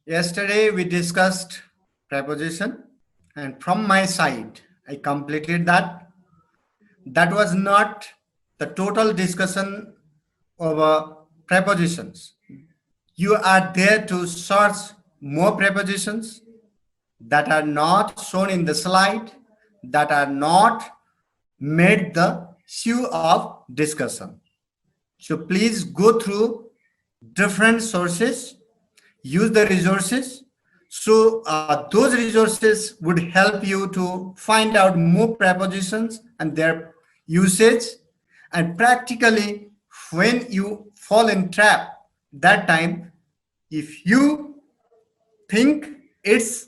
Yesterday we discussed preposition, and from my side, I completed that. That was not the total discussion of prepositions. You are there to search more prepositions that are not shown in the slide, that are not made the issue of discussion. So please go through different sources, use the resources. So those resources would help you to find out more prepositions and their usage. And practically, when you fall in trap, that time, if you think it's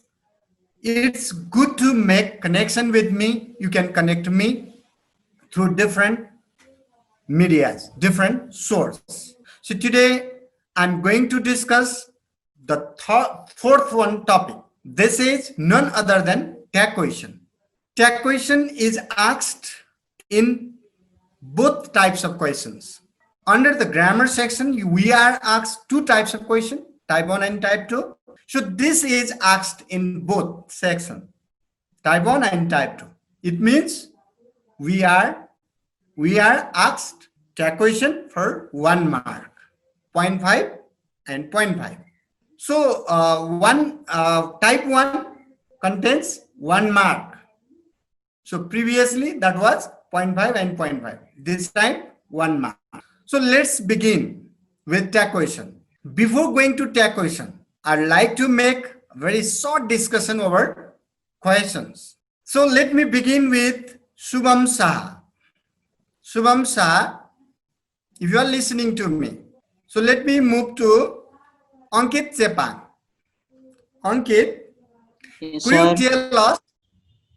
good to make connection with me, you can connect me through different medias, different source. So today I'm going to discuss the fourth one topic. This is none other than tag question. Tag question is asked in both types of questions. Under the grammar section, we are asked two types of question, type 1 and type 2. So this is asked in both sections, type 1 and type 2. It means we are asked tag question for 1 mark, 0.5 and 0.5. So type 1 contains 1 mark. So previously that was 0.5 and 0.5. This time 1 mark. So let's begin with tag question. Before going to tag question, I'd like to make a very short discussion over questions. So let me begin with Shubham Saha. Shubham Saha, if you are listening to me. So let me move to Ankit Chepang. Ankit, Yes, could you sir. tell us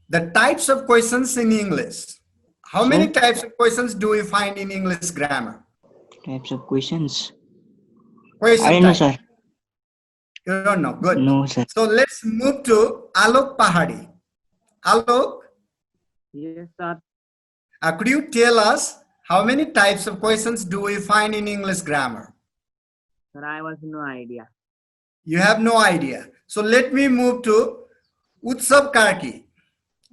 the types of questions in English? How Sir, many types of questions do we find in English grammar? types of questions. I Question don't know, type. sir. You don't know. Good. No, sir. So let's move to Alok Pahadi. Alok, Yes, sir. could you tell us how many types of questions do we find in English grammar? Sir, I was no idea. You have no idea. So let me move to Utsav Karki.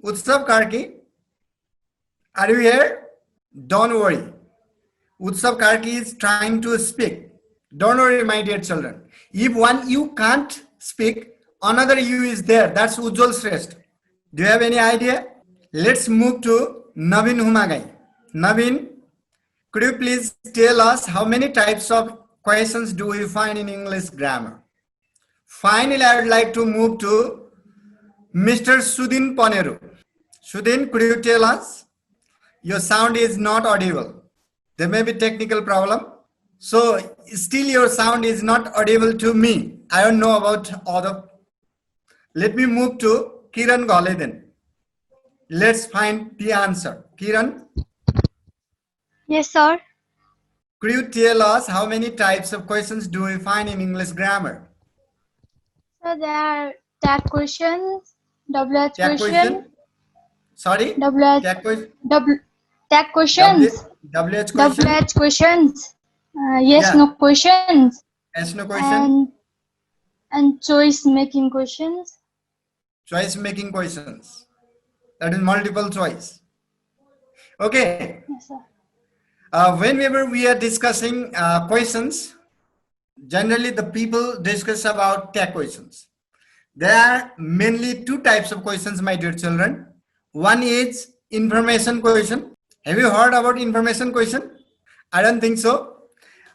Utsav Karki, are you here? Don't worry. Utsav Karki is trying to speak. Don't worry, my dear children. If one you can't speak, another you is there. That's Ujjwal Shrestha. Do you have any idea? Let's move to Navin Humagai. Navin, could you please tell us how many types of questions do we find in English grammar? Finally, I would like to move to Mr. Sudin Poneru. Sudin, could you tell us? Your sound is not audible. There may be technical problem. So still your sound is not audible to me. I don't know about other. Let me move to Kiran Goleden. Let's find the answer. Kiran, Yes, sir. could you tell us how many types of questions do we find in English grammar? So there are tag questions, WH Tag question, question. Sorry? WH, Tag question. tag questions, WH question. WH questions, yes, Yeah. no questions, Yes, no question. and choice making questions. Choice making questions. That is multiple choice. Okay. Yes, sir. Whenever we are discussing questions, generally the people discuss about tag questions. There are mainly two types of questions, my dear children. One is information question. Have you heard about information question? I don't think so.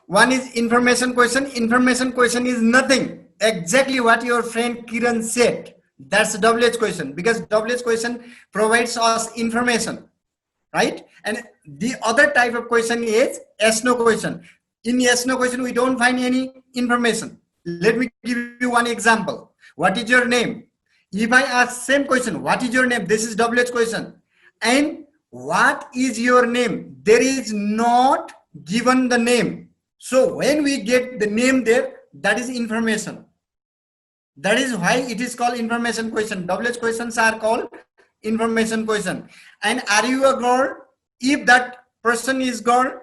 One is information question. Information question is nothing. Exactly what your friend Kiran said. That's WH question, because WH question provides us information, right? And the other type of question is yes no question. In yes no question, we don't find any information. Let me give you one example. What is your name? If I ask same question, what is your name? This is WH question. And what is your name? There is not given the name. So when we get the name there, that is information. That is why it is called information question. WH questions are called information question. And are you a girl? If that person is girl,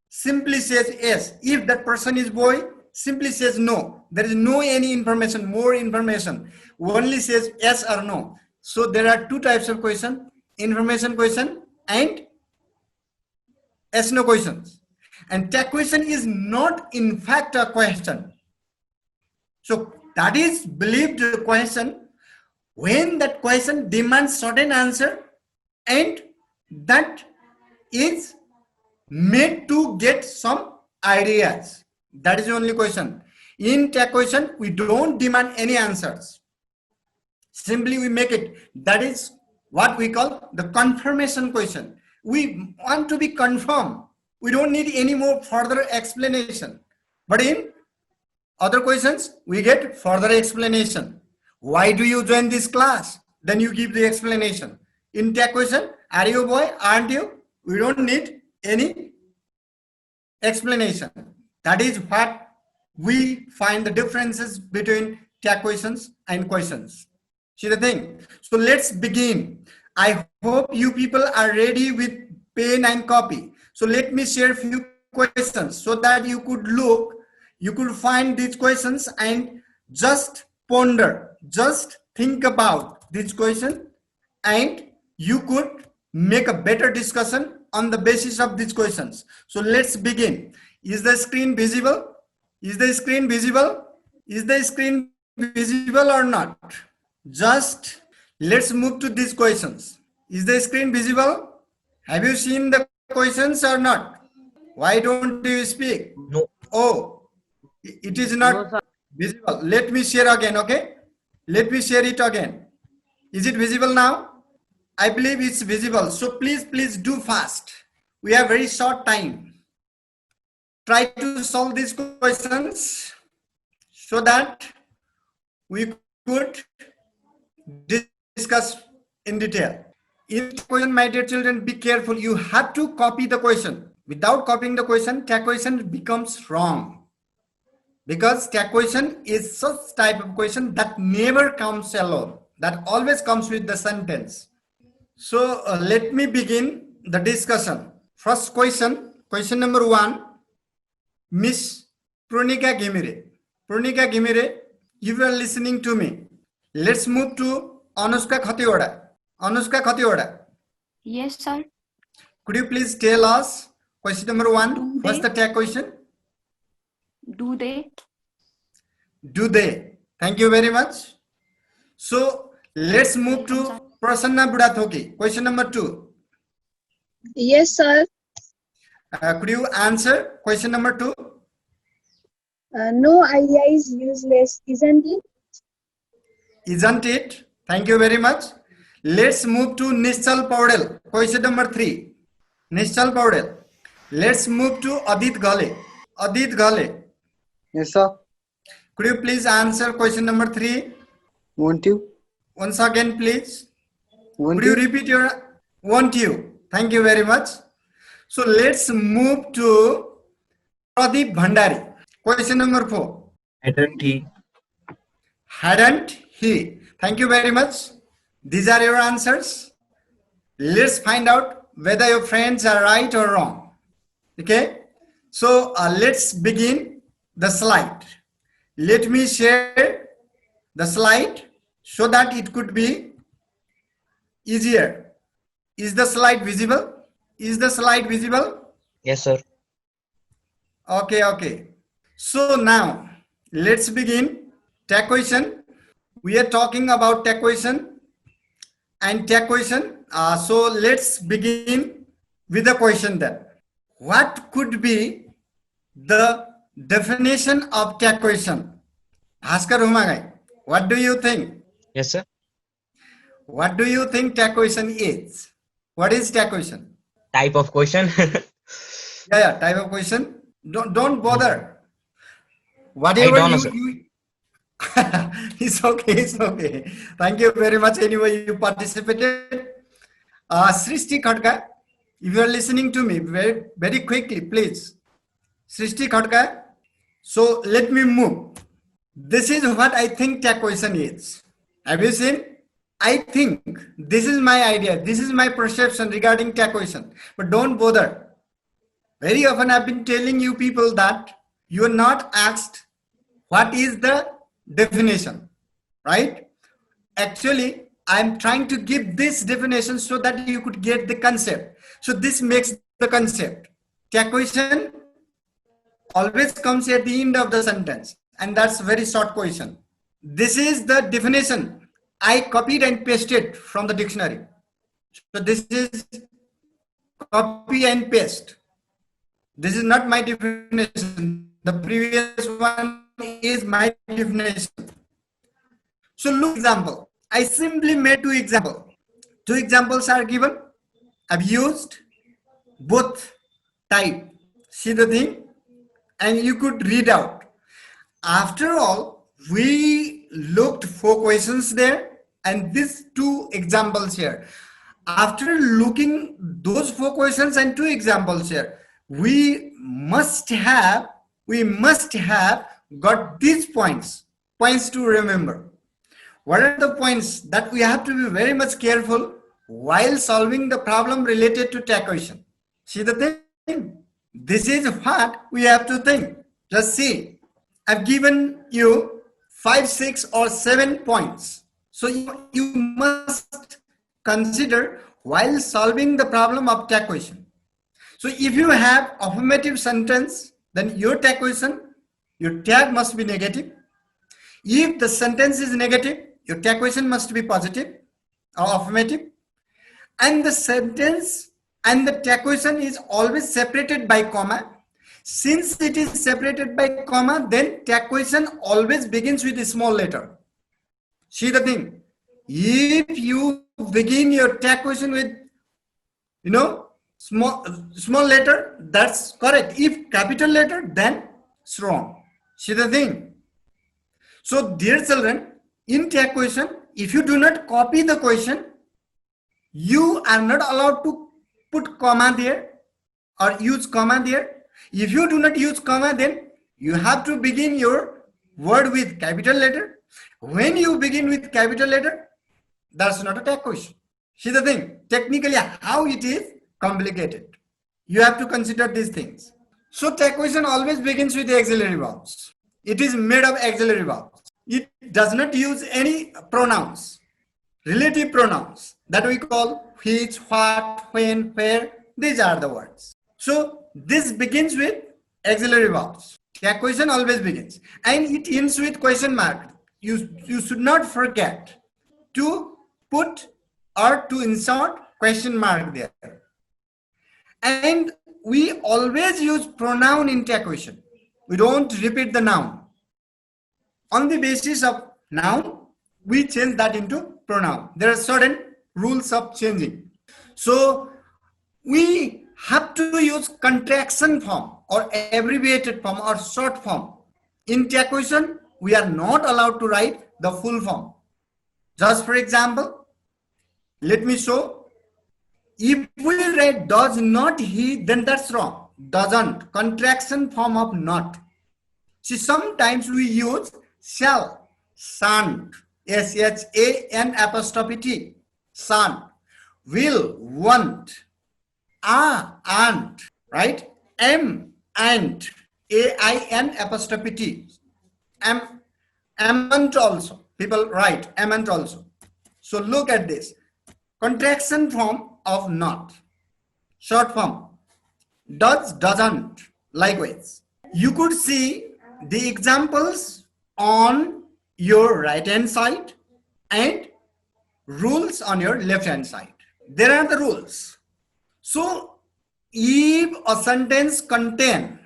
simply says yes. If that person is boy, simply says no. There is no any information, more information. Only says yes or no. So there are two types of question: information question and yes no questions. And tag question is not in fact a question. So that is believed question when that question demands certain answer and that is made to get some ideas. That is the only question. In tag question, we don't demand any answers. Simply we make it. That is what we call the confirmation question. We want to be confirmed. We don't need any more further explanation. But in other questions, we get further explanation. Why do you join this class? Then you give the explanation. In tag question, are you a boy? Aren't you? We don't need any explanation. That is what we find the differences between tag questions and questions. See the thing. So let's begin. I hope you people are ready with pen and copy. So let me share a few questions so that you could look, you could find these questions and just ponder, just think about this question and you could make a better discussion on the basis of these questions. So let's begin. Is the screen visible? Is the screen visible? Is the screen visible or not? Just let's move to these questions. Is the screen visible? Have you seen the questions or not? Why don't you speak? No. Oh, it is No, not sir. visible. Let me share again, okay? Let me share it again. Is it visible now? I believe it's visible. So please do fast. We have very short time. Try to solve these questions so that we could discuss in detail. In question, my dear children, be careful. You have to copy the question. Without copying the question, tag question becomes wrong. Because tag question is such type of question that never comes alone. That always comes with the sentence. So let me begin the discussion. First question, question number 1. Miss Prunika Gimire. Prunika Gimire, you are listening to me. Let's move to Anushka Khatiwada. Anushka Khatiwada. Yes, sir. Could you please tell us question number 1? Do What's they? the tag question? Do they? Do they? Thank you very much. So let's move to Prasanna Budathoki. Question number 2. Yes, sir. Could you answer question number 2? No idea is useless, isn't it? Isn't it? Thank you very much. Let's move to Nishchal Paudel. Question number 3. Nishchal Paudel. Let's move to Adit Ghale. Adit Ghale. Yes, sir. Could you please answer question number 3? Want you? Once again, please. Want Could you you? repeat your want you? Thank you very much. So let's move to Pradeep Bhandari. Question number 4. Hadn't he? Hadn't he? Thank you very much. These are your answers. Let's find out whether your friends are right or wrong. Okay. So let's begin the slide. Let me share the slide so that it could be easier. Is the slide visible? Is the slide visible? Yes, sir. Okay. So now let's begin tag question. We are talking about tag question and tag question. So let's begin with the question then. What could be the definition of tag question? Bhaskar Humagai, what do you think? Yes, sir. What do you think tag question is? What is tag question? Type of question. Yeah, type of question. Don't bother. I Whatever don't know, sir. you it's okay. Thank you very much. Anyway, you participated. Srishti Khadka, if you are listening to me very quickly, please. Srishti Khadka. So let me move. This is what I think tag question is. Have you seen? I think this is my idea. This is my perception regarding tag question. But don't bother. Very often I've been telling you people that you are not asked What is the definition, right? Actually, I'm trying to give this definition so that you could get the concept. So this makes the concept. Tag question always comes at the end of the sentence, and that's a very short question. This is the definition I copied and pasted from the dictionary. So this is copy and paste. This is not my definition. The previous one is my definition. So look, example. I simply made two examples. Two examples are given. I've used both type. See the thing? And you could read out. After all, we looked 4 questions there and these 2 examples here. After looking those 4 questions and 2 examples here, we must have got these points to remember. What are the points that we have to be very much careful while solving the problem related to tag question? See the thing? This is what we have to think. Just see, I've given you 5, 6 or 7 points. So you must consider while solving the problem of tag question. So if you have affirmative sentence, then your tag must be negative. If the sentence is negative, your tag question must be positive or affirmative. And the sentence and the tag question is always separated by comma. Since it is separated by comma, then tag question always begins with a small letter. See the thing? If you begin your tag question with, small letter, that's correct. If capital letter, then it's wrong. See the thing? So dear children, in tag question, if you do not copy the question, you are not allowed to put comma there or use comma there. If you do not use comma, then you have to begin your word with capital letter. When you begin with capital letter, that's not a tag question. See the thing? Technically, how it is complicated. You have to consider these things. So tag question always begins with the auxiliary verbs. It is made of auxiliary verbs. It does not use any pronouns, relative pronouns that we call which, what, when, where. These are the words. So this begins with auxiliary verbs. Tag question always begins and it ends with question mark. You should not forget to put or to insert question mark there. And we always use pronoun in tag question. We don't repeat the noun. On the basis of noun, we change that into pronoun. There are certain rules of changing. So we have to use contraction form or abbreviated form or short form. In tag question, we are not allowed to write the full form. Just for example, let me show. If we write does not he, then that's wrong. Doesn't, contraction form of not. See, sometimes we use shall, shan't, S-H-A-N apostrophe T, shan't, will, won't, aren't, right? Am, and, A-I-N apostrophe T, amn't also. People write amn't also. So look at this. Contraction form of not. Short form. Does, doesn't. Likewise. You could see the examples on your right hand side and rules on your left hand side. There are the rules. So if a sentence contains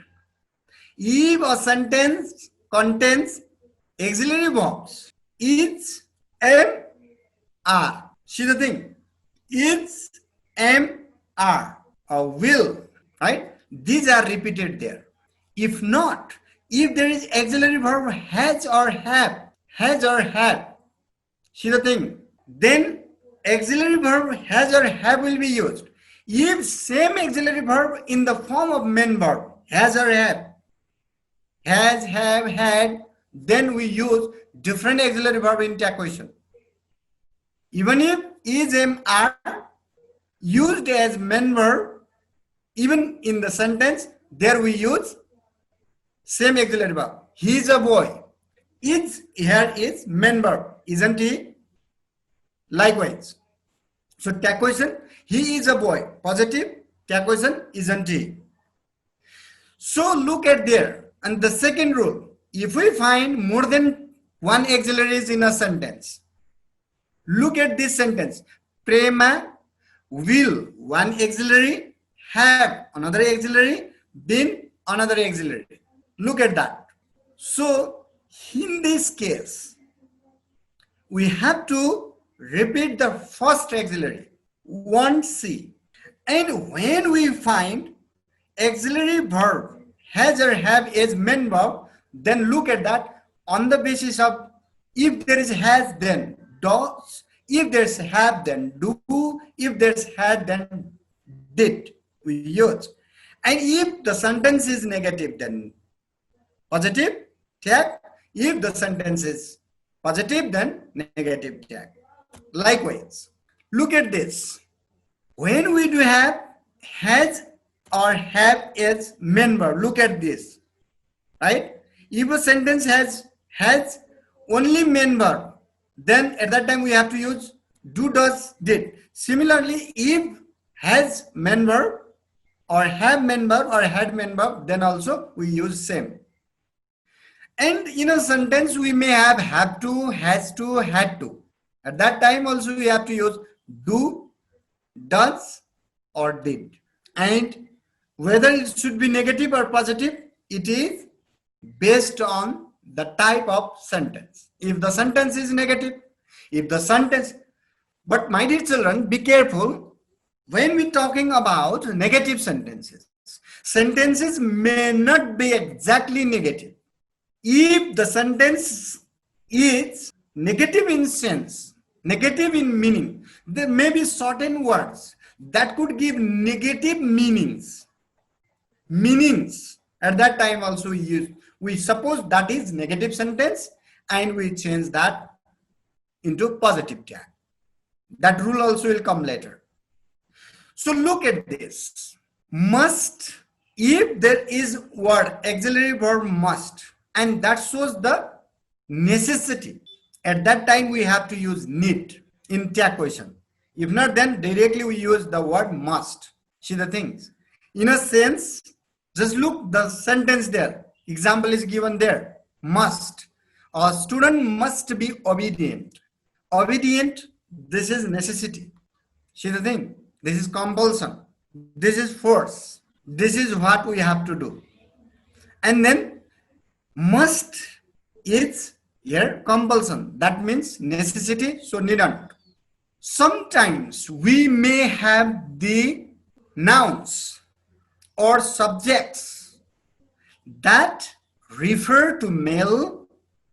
auxiliary verbs, is, am, are. See the thing? Is, am, are, or will, right? These are repeated there. If not, if there is auxiliary verb has or have, see the thing? Then auxiliary verb has or have will be used. If same auxiliary verb in the form of main verb, has or have, has, have, had, then we use different auxiliary verb in tag question. Even if is, am, are used as main verb, even in the sentence, there we use same auxiliary verb. He is a boy. Is here is main verb, isn't he? Likewise. So tag question, he is a boy. Positive. Tag question, isn't he? So look at there. And the second rule, if we find more than one auxiliaries in a sentence, look at this sentence. Prema will one auxiliary, have another auxiliary, been another auxiliary. Look at that. So in this case, we have to repeat the first auxiliary, won't see. And when we find auxiliary verb has or have as main verb, then look at that on the basis of if there is has, then does, if there's have, then do, if there's had, then did we use. And if the sentence is negative, then positive tag. If the sentence is positive, then negative tag. Likewise, look at this. When we do have has or have as main verb, look at this, right? If a sentence has only main verb, then at that time we have to use do, does, did. Similarly, if has main verb or have main verb or had main verb, then also we use same. And in a sentence we may have to, has to, had to. At that time also we have to use do, does, or did. And whether it should be negative or positive, it is based on the type of sentence. If the sentence is negative, if the sentence, but my dear children, be careful when we're talking about negative sentences. Sentences may not be exactly negative. If the sentence is negative in sense, negative in meaning, there may be certain words that could give negative meanings. At that time also we suppose that is negative sentence and we change that into positive tag. That rule also will come later. So look at this. Must, if there is word auxiliary verb must, and that shows the necessity, at that time we have to use need in tag question. If not, then directly we use the word must. See the things. In a sense, just look the sentence there. Example is given there. Must. A student must be obedient. Obedient, this is necessity. See the thing. This is compulsion. This is force. This is what we have to do. And then must is here compulsion. That means necessity, so needn't. Sometimes we may have the nouns or subjects that refer to male,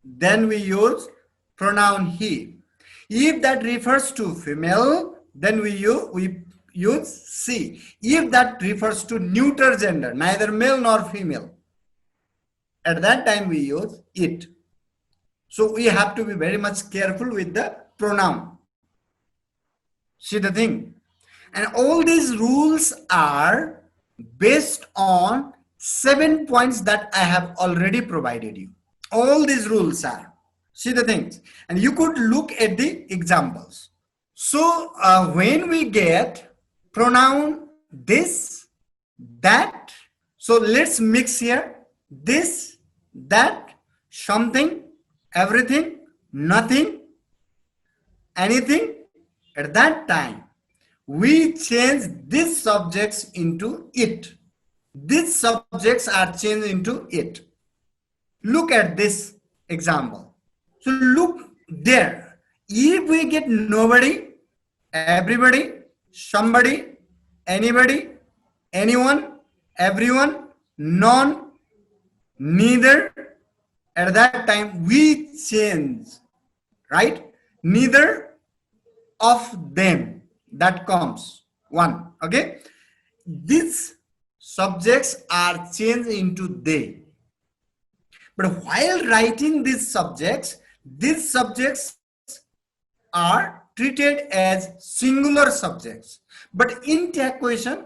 then we use pronoun he. If that refers to female, then we use she. If that refers to neuter gender, neither male nor female, at that time we use it. So we have to be very much careful with the pronoun. See the thing. And all these rules are based on 7 points that I have already provided you. All these rules are. See the things. And you could look at the examples. So when we get pronoun this, that, so let's mix here. This, that, something, everything, nothing, anything. At that time, we change these subjects into it. These subjects are changed into it. Look at this example. So look there. If we get nobody, everybody, somebody, anybody, anyone, everyone, none, neither, at that time we change, right? Neither of them, that comes one. Okay, these subjects are changed into they. But while writing these subjects are treated as singular subjects. But in tag question,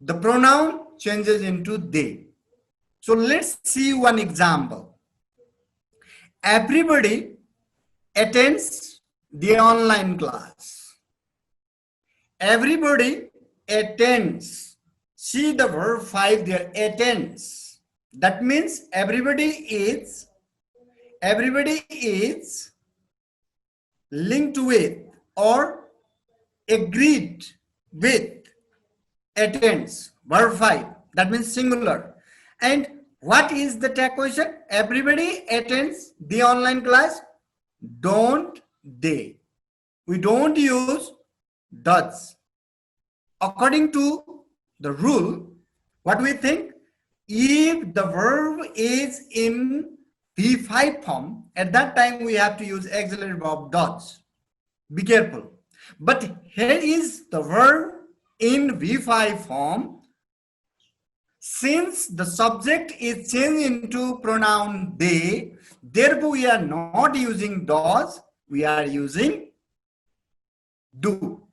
the pronoun changes into they. So let's see one example. everybody attends the online class. Everybody attends. See the verb 5 there, attends. That means everybody is linked with or agreed with, attends, verb 5. That means singular. And what is the tag question? Everybody attends the online class. Don't they? We don't use does. According to the rule, what we think? If the verb is in V5 form, at that time we have to use auxiliary verb does. Be careful. But here is the verb in V5 form. Since the subject is changed into pronoun they, therefore we are not using does, we are using do.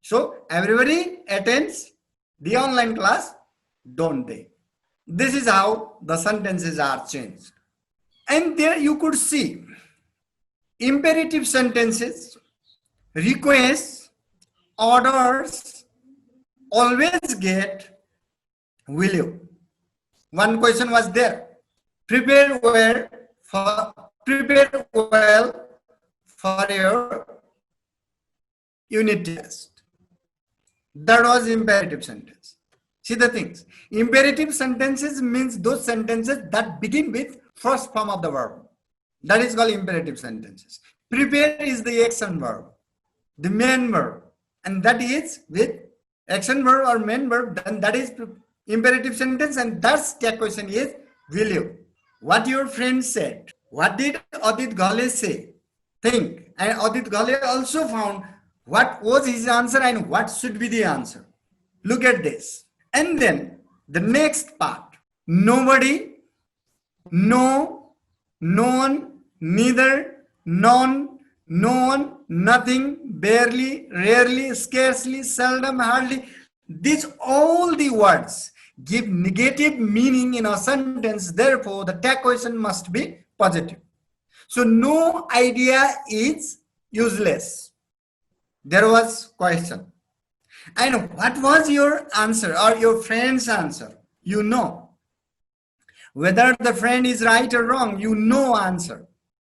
So everybody attends the online class, don't they? This is how the sentences are changed. And there you could see imperative sentences, requests, orders always get will you. One question was there. Prepare well for your unit test. That was imperative sentence. See the things. Imperative sentences means those sentences that begin with first form of the verb. That is called imperative sentences. Prepare is the action verb, the main verb, and that is with action verb or main verb, then that is imperative sentence, and that's the question is will you. What your friend said. What did Adit Ghale say? Think. And Adit Ghale also found what was his answer and what should be the answer. Look at this. And then the next part. Nobody, no, no one, neither, none, no one, nothing, barely, rarely, scarcely, seldom, hardly. These all the words give negative meaning in a sentence. Therefore, the tag question must be positive. So no idea is useless. There was question. And what was your answer or your friend's answer? You know. Whether the friend is right or wrong, you know answer.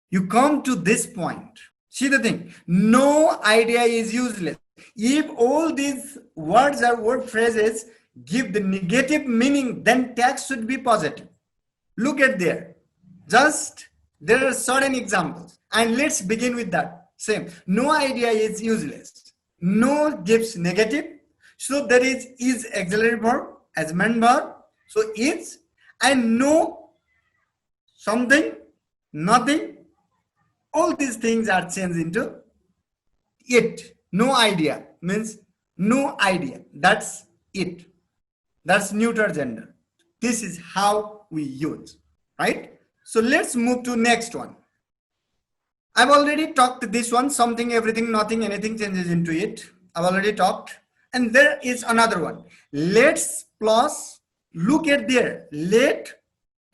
You come to this point. See the thing. No idea is useless. If all these words or word phrases give the negative meaning, then tag should be positive. Look at there. Just there are certain examples. And let's begin with that. Same. No idea is useless. No gives negative. So there is auxiliary verb as main verb. So is, and no something, nothing. All these things are changed into it. No idea means no idea. That's it. That's neuter gender. This is how we use, right? So let's move to next one. I've already talked this one, something, everything, nothing, anything changes into it. I've already talked. And there is another one. Let's plus, look at there. Let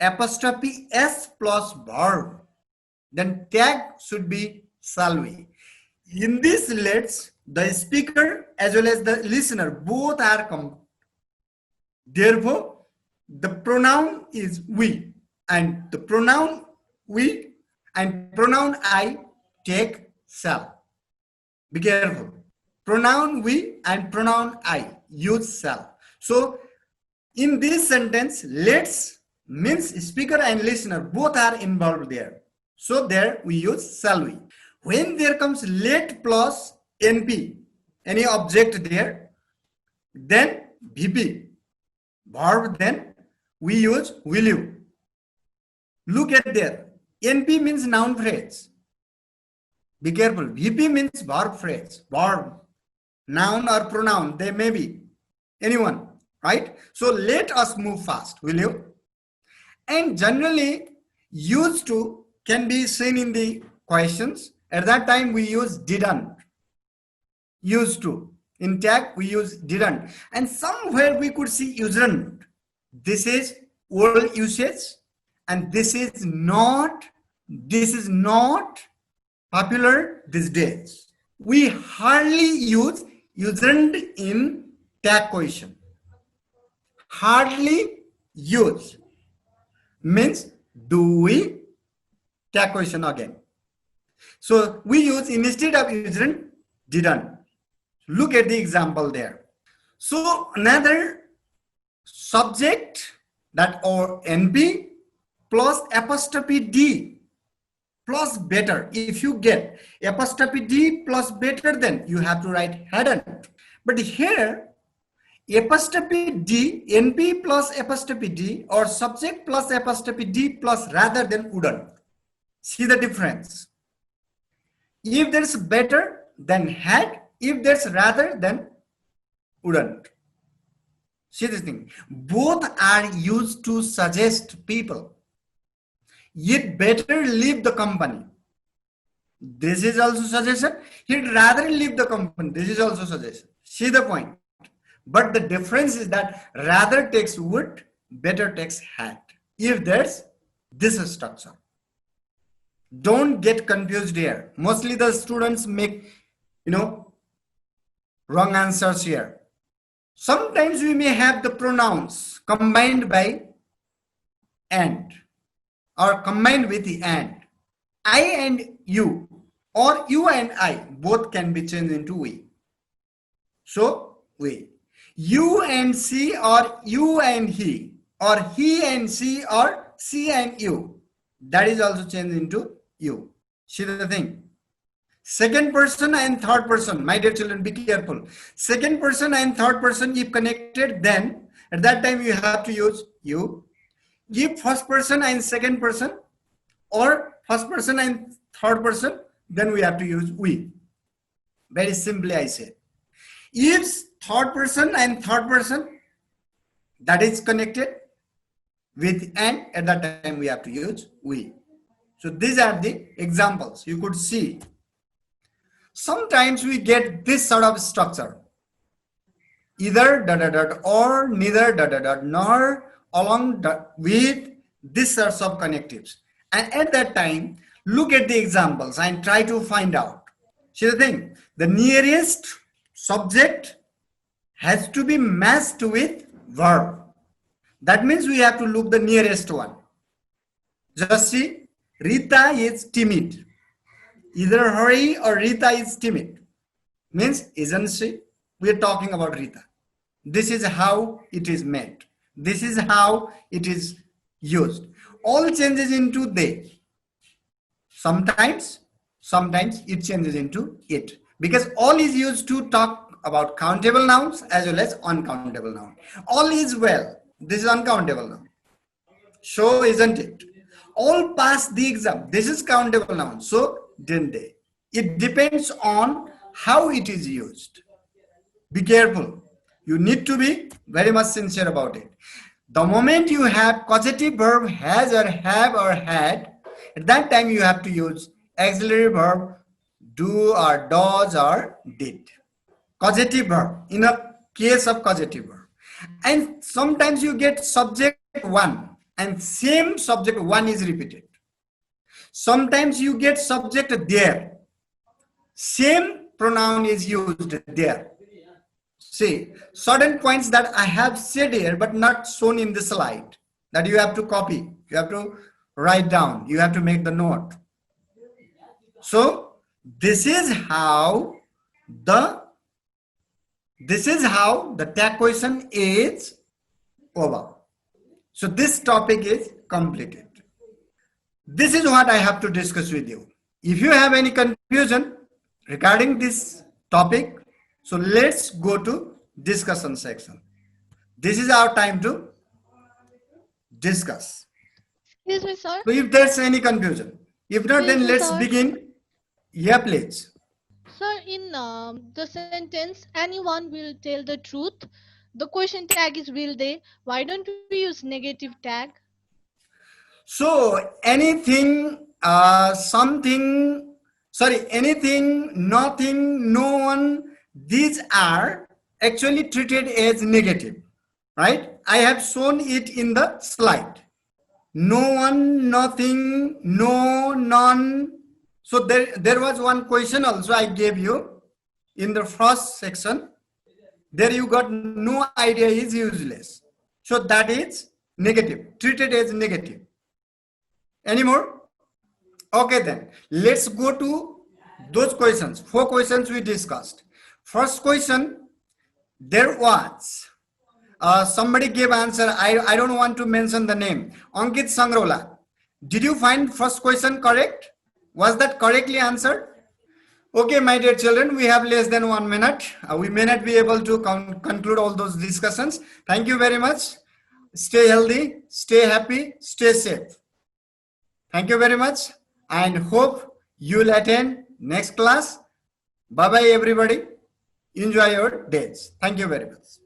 apostrophe S plus verb. Then tag should be shall we. In this let's, the speaker as well as the listener both are come. Therefore, the pronoun is we, and the pronoun we and pronoun I take shall. Be careful. Pronoun we and pronoun I use shall. So in this sentence, let's means speaker and listener both are involved there. So there we use shall we. When there comes let plus NP, any object there, then VP, verb, then we use will you. Look at there. NP means noun phrase. Be careful. VP means verb phrase, verb, noun or pronoun. They may be anyone, right? So let us move fast, will you? And generally, used to can be seen in the questions. At that time, we use didn't. Used to. In tag, we use didn't. And somewhere we could see usedn't. This is old usage. And this is not this is not popular these days. We hardly use isn't in tag question. Hardly use means do we tag question again. So we use instead of isn't, didn't. Look at the example there. So another subject that or NP plus apostrophe D plus better. If you get apostrophe D plus better, then you have to write hadn't. But here apostrophe D, NP plus apostrophe D or subject plus apostrophe D plus rather than wouldn't. See the difference. If there's better, then had. If there's rather, then wouldn't. See this thing. Both are used to suggest people. You'd better leave the company. This is also suggestion. He'd rather leave the company. This is also suggestion. See the point. But the difference is that rather takes would, better takes had. If there's this structure. Don't get confused here. Mostly the students make, wrong answers here. Sometimes we may have the pronouns combined by and or combined with the and. I and you or you and I both can be changed into we. So we. You and she or you and he or he and she or she and you. That is also changed into you. See the thing. Second person and third person. My dear children, be careful. Second person and third person if connected, then at that time you have to use you. If first person and second person or first person and third person, then we have to use we. Very simply I say. If third person and third person that is connected with and at that time we have to use we. So these are the examples you could see. Sometimes we get this sort of structure. Either ... or neither ... nor along with this sorts of connectives. And at that time, look at the examples and try to find out. See the thing, the nearest subject has to be matched with verb. That means we have to look the nearest one. Just see, Rita is timid. Either Hari or Rita is timid. Means isn't she? We are talking about Rita. This is how it is meant. This is how it is used. All changes into they. Sometimes it changes into it. Because all is used to talk about countable nouns as well as uncountable nouns. All is well. This is uncountable noun. So isn't it? All passed the exam. This is countable noun. So didn't they? It depends on how it is used. Be careful. You need to be very much sincere about it. The moment you have causative verb has or have or had, at that time you have to use auxiliary verb do or does or did. Causative verb in a case of causative verb. And sometimes you get subject one and same subject one is repeated. Sometimes you get subject there. Same pronoun is used there. See, certain points that I have said here but not shown in the slide that you have to copy. You have to write down. You have to make the note. So this is how the tag question is over. So this topic is completed. This is what I have to discuss with you. If you have any confusion regarding this topic, so let's go to discussion section. This is our time to discuss. Excuse me, sir. So if there's any confusion, if not, then Excuse me, let's sir. begin. Yeah, please. Sir, in the sentence, anyone will tell the truth. The question tag is will they. Why don't we use negative tag? So anything, anything, nothing, no one, these are actually treated as negative, right? I have shown it in the slide. no one, nothing, no, none. So there was one question also I gave you in the first section. There you got no idea is useless. So that is negative, treated as negative. Any more? Okay, then let's go to those questions. 4 questions we discussed. First question, there was somebody gave answer. I don't want to mention the name. Ankit Sangrola. Did you find first question correct? Was that correctly answered? Okay, my dear children, we have less than 1 minute. We may not be able to conclude all those discussions. Thank you very much. Stay healthy, stay happy, stay safe. Thank you very much, and hope you'll attend next class. Bye-bye, everybody. Enjoy your days. Thank you very much.